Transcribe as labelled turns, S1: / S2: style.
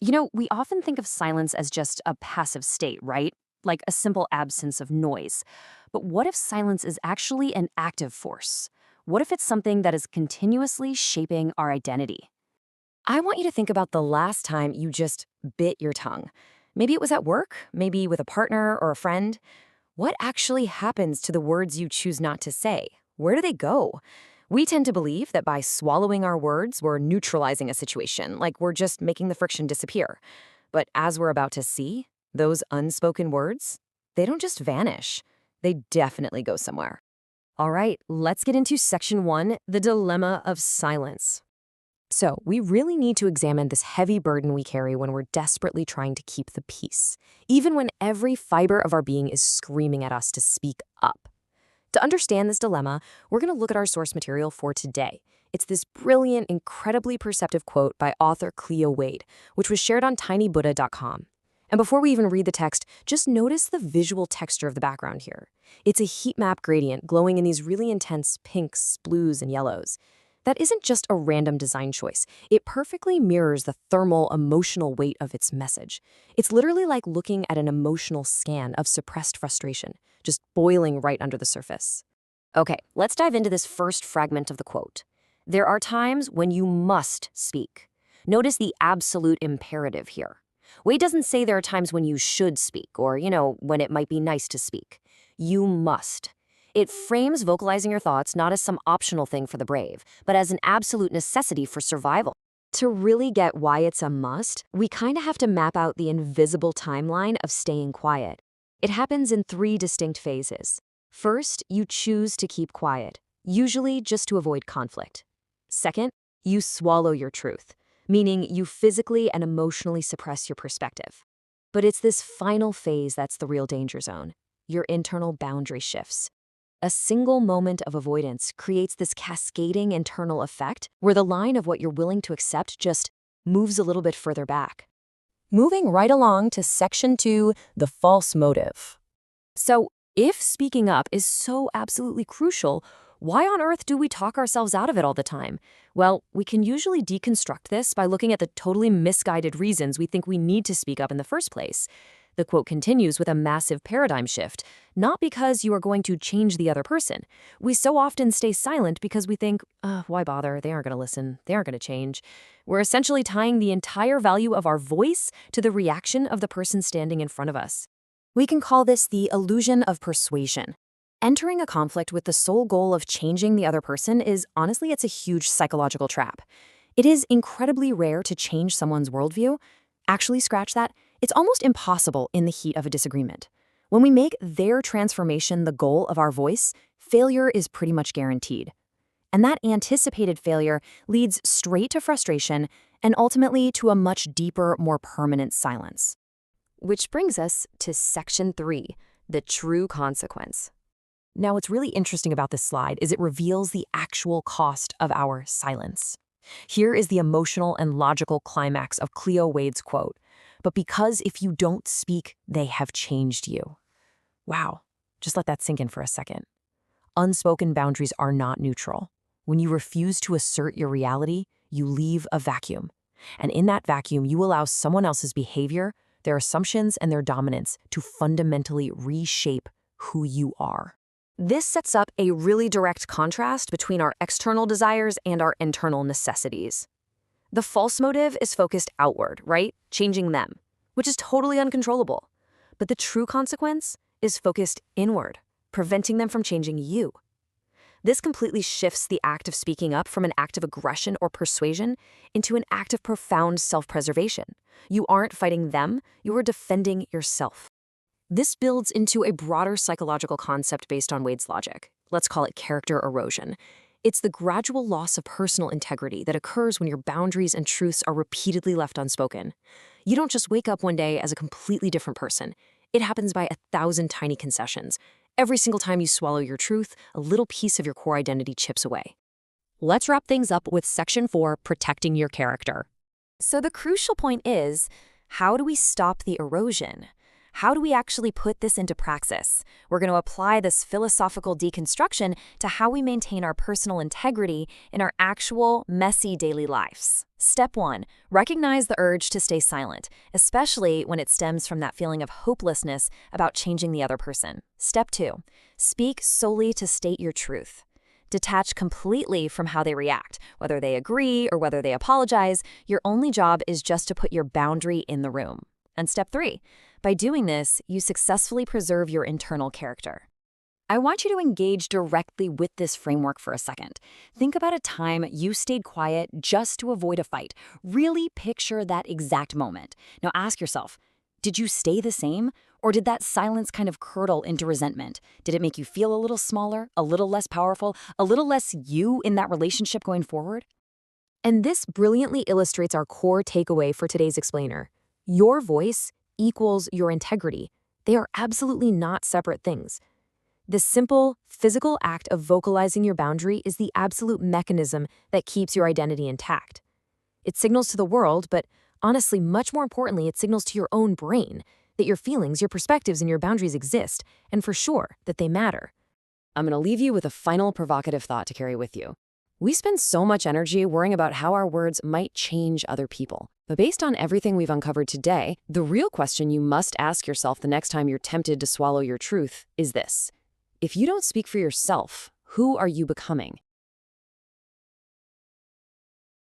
S1: We often think of silence as just a passive state, right? Like a simple absence of noise. But what if silence is actually an active force? What if it's something that is continuously shaping our identity?
S2: I want you to think about the last time you just bit your tongue. Maybe it was at work, maybe with a partner or a friend. What actually happens to the words you choose not to say? Where do they go? We tend to believe that by swallowing our words, we're neutralizing a situation, like we're just making the friction disappear. But as we're about to see, those unspoken words, they don't just vanish. They definitely go somewhere. All right, let's get into section 1, the dilemma of silence. So, we really need to examine this heavy burden we carry when we're desperately trying to keep the peace, even when every fiber of our being is screaming at us to speak up. To understand this dilemma, we're going to look at our source material for today. It's this brilliant, incredibly perceptive quote by author Cleo Wade, which was shared on tinybuddha.com. And before we even read the text, just notice the visual texture of the background here. It's a heat map gradient glowing in these really intense pinks, blues, and yellows. That isn't just a random design choice. It perfectly mirrors the thermal, emotional weight of its message. It's literally like looking at an emotional scan of suppressed frustration, just boiling right under the surface. Okay, let's dive into this first fragment of the quote. There are times when you must speak. Notice the absolute imperative here. Wade doesn't say there are times when you should speak or, when it might be nice to speak. You must. It frames vocalizing your thoughts not as some optional thing for the brave, but as an absolute necessity for survival. To really get why it's a must, we kind of have to map out the invisible timeline of staying quiet. It happens in 3 distinct phases. First, you choose to keep quiet, usually just to avoid conflict. Second, you swallow your truth, meaning you physically and emotionally suppress your perspective. But it's this final phase that's the real danger zone. Your internal boundary shifts. A single moment of avoidance creates this cascading internal effect where the line of what you're willing to accept just moves a little bit further back. Moving right along to section 2, the false motive. So, if speaking up is so absolutely crucial, why on earth do we talk ourselves out of it all the time? Well, we can usually deconstruct this by looking at the totally misguided reasons we think we need to speak up in the first place. The quote continues with a massive paradigm shift, not because you are going to change the other person. We so often stay silent because we think, why bother? They aren't going to listen. They aren't going to change. We're essentially tying the entire value of our voice to the reaction of the person standing in front of us. We can call this the illusion of persuasion. Entering a conflict with the sole goal of changing the other person is, honestly, it's a huge psychological trap. It is incredibly rare to change someone's worldview. Actually, scratch that. It's almost impossible in the heat of a disagreement. When we make their transformation the goal of our voice, failure is pretty much guaranteed. And that anticipated failure leads straight to frustration and ultimately to a much deeper, more permanent silence. Which brings us to section 3, the true consequence. Now, what's really interesting about this slide is it reveals the actual cost of our silence. Here is the emotional and logical climax of Cleo Wade's quote. But because if you don't speak, they have changed you. Wow, just let that sink in for a second. Unspoken boundaries are not neutral. When you refuse to assert your reality, you leave a vacuum. And in that vacuum, you allow someone else's behavior, their assumptions, and their dominance to fundamentally reshape who you are. This sets up a really direct contrast between our external desires and our internal necessities. The false motive is focused outward, right? Changing them, which is totally uncontrollable. But the true consequence is focused inward, preventing them from changing you. This completely shifts the act of speaking up from an act of aggression or persuasion into an act of profound self-preservation. You aren't fighting them, you are defending yourself. This builds into a broader psychological concept based on Wade's logic. Let's call it character erosion. It's the gradual loss of personal integrity that occurs when your boundaries and truths are repeatedly left unspoken. You don't just wake up one day as a completely different person. It happens by 1,000 tiny concessions. Every single time you swallow your truth, a little piece of your core identity chips away. Let's wrap things up with section 4, protecting your character. So the crucial point is, how do we stop the erosion? how do we actually put this into praxis? We're going to apply this philosophical deconstruction to how we maintain our personal integrity in our actual, messy daily lives. Step 1. Recognize the urge to stay silent, especially when it stems from that feeling of hopelessness about changing the other person. Step 2. Speak solely to state your truth. Detach completely from how they react, whether they agree or whether they apologize. Your only job is just to put your boundary in the room. And step 3, by doing this, you successfully preserve your internal character. I want you to engage directly with this framework for a second. Think about a time you stayed quiet just to avoid a fight. Really picture that exact moment. Now ask yourself, did you stay the same? Or did that silence kind of curdle into resentment? Did it make you feel a little smaller, a little less powerful, a little less you in that relationship going forward? And this brilliantly illustrates our core takeaway for today's explainer. Your voice equals your integrity. They are absolutely not separate things. The simple, physical act of vocalizing your boundary is the absolute mechanism that keeps your identity intact. It signals to the world, but honestly, much more importantly, it signals to your own brain that your feelings, your perspectives, and your boundaries exist, and for sure, that they matter. I'm going to leave you with a final provocative thought to carry with you. We spend so much energy worrying about how our words might change other people. But based on everything we've uncovered today, the real question you must ask yourself the next time you're tempted to swallow your truth is this. If you don't speak for yourself, who are you becoming?